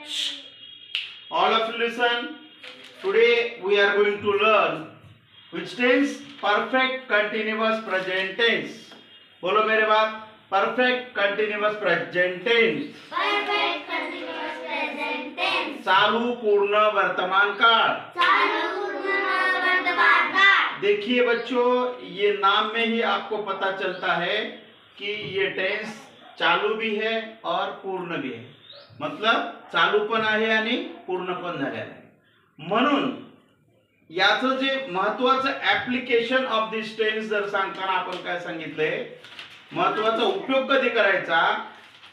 All of you listen. Today we are going to learn which tense? Perfect continuous present tense. बोलो मेरे बात. Perfect continuous present tense. Perfect continuous present tense. चालू पूर्ण वर्तमान काल. चालू पूर्ण वर्तमान काल. देखिए बच्चों, ये नाम में ही आपको पता चलता है कि ये टेंस चालू भी है और पूर्ण भी है. मतलब चालू पण आहे आणि पूर्ण पण झालेलं आहे. म्हणून याचं जे महत्त्वाचं ऍप्लिकेशन ऑफ दिस टेन्स जर सांगताना आपण काय सांगितलंय, महत्त्वाचा उपयोग कधी करायचा?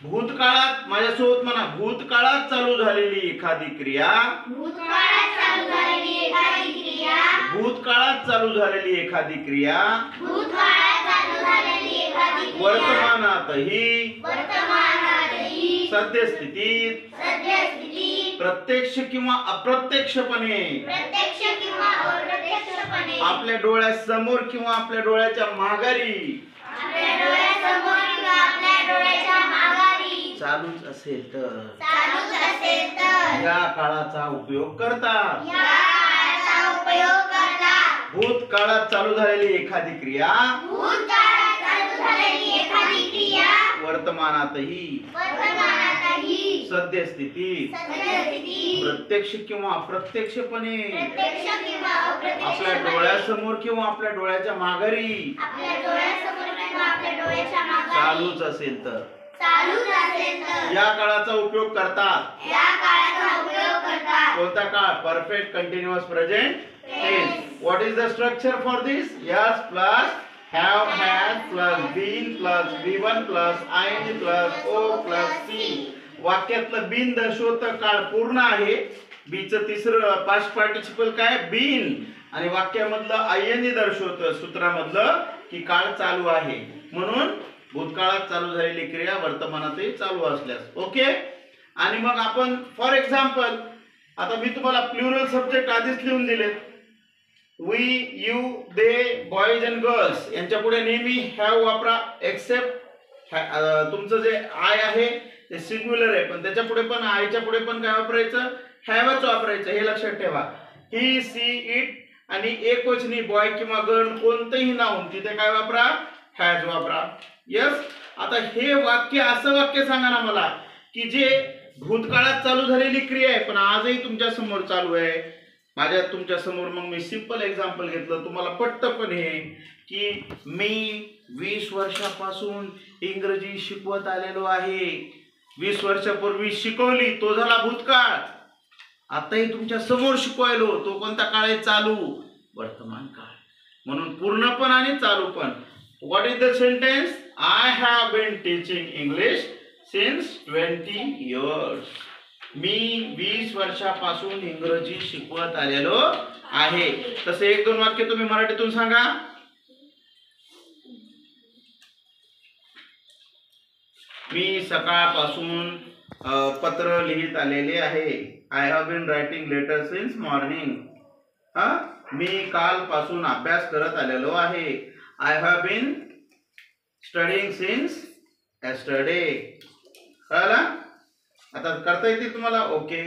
भूतकाळात, माझ्यासोबत म्हणा, भूतकाळात चालू झालेली एखादी क्रिया. भूतकाळात चालू झालेली एखादी क्रिया. भूतकाळात चालू झालेली एखादी क्रिया. भूतकाळात चालू झालेली एखादी क्रिया. वर्तमानातही. वर्तमानातही. सद्यस्थितीत. सद्यस्थितीत. प्रत्यक्ष किंवा अप्रत्यक्षपणे. प्रत्यक्ष किंवा अप्रत्यक्षपणे. आपल्या डोळ्यासमोर किंवा आपल्या डोळ्याच्या माघारी. आपल्या डोळ्यासमोर किंवा आपल्या डोळ्याच्या माघारी. चालूच असेल तर. चालूच असेल तर. या काळाचा उपयोग करतात. या काळाचा उपयोग करतात. भूतकाळात चालू झालेली एखादी क्रिया. भूतकाळात चालू झालेली एखादी क्रिया. वर्तमानातही. वर्तमानातही. सद्यस्थितीत. सद्यस्थितीत. प्रत्यक्ष किंवा अप्रत्यक्षपणे. प्रत्यक्ष किंवा आपल्या अप्रत्यक्षपणे. डोळ्यासमोर किंवा आपल्या डोळ्याच्या माघारी. आपल्या डोळ्यासमोर किंवा आपल्या डोळ्याच्या माघारी. चालूच असेल तर. चालूच असेल तर. या काळाचा उपयोग करतात. या काळाचा उपयोग करतात. कोणता काळ? Perfect continuous present tense. What is the structure for this? Yes plus have, had plus been plus V1 plus ing plus O plus C. वाक्यातलं बीन दर्शवतं काळ पूर्ण आहे. बीचं तिसरं पास्ट पार्टिसिपल काय? बीन. आणि वाक्यामधलं ing दर्शवतं सूत्रामधलं की काळ चालू आहे. म्हणून भूतकाळात चालू झालेली क्रिया वर्तमानातही चालू असल्यास. ओके. आणि मग आपण फॉर एक्झाम्पल, आता मी तुम्हाला प्लुरल सब्जेक्ट आधीच लिहून दिले. We, you, they, boys and girls यांच्या पुढे नेहमी हॅव वापरा. एक्सेप्ट तुमचं जे आय आहे ते सिंग्युलर आहे, पण त्याच्या पुढे पण, आयच्या पुढे पण काय वापरायचं? हॅवच वापरायचं. हे लक्षात ठेवा. ही, सी, इट आणि एकवचनी बॉय किंवा गर्ल कोणतंही नाउन तिथे काय वापरा? हॅज वापरा. यस. आता हे वाक्य, असं वाक्य सांगा ना मला की जे भूतकाळात चालू झालेली क्रिया आहे पण आजही तुमच्या समोर चालू आहे. माझ्या तुमच्या समोर मग मी सिंपल एक्झाम्पल घेतलं, तुम्हाला पटतं पण हे की मी 20 वर्षापासून इंग्रजी शिकवत आलेलो आहे. 20 वर्षापूर्वी शिकवली, तो झाला भूतकाळ. आताही तुमच्या समोर शिकवायलो, तो कोणता काळ आहे? चालू वर्तमान काळ. म्हणून पूर्ण पण आणि चालू पण. What is the sentence? I have been teaching English since 20 years. मी 20 वर्षापासून इंग्रजी शिकवत आलेलो आहे. तसे 1-2 वाक्य तुम्ही मराठीतून सांगा. मी सकाळपासून पत्र लिहित आलेले आहे. I have been writing letter since morning. मी कालपासून अभ्यास करत आलेलो आहे. I have been studying since yesterday. कळलं? आता करता येतील तुम्हाला? ओके.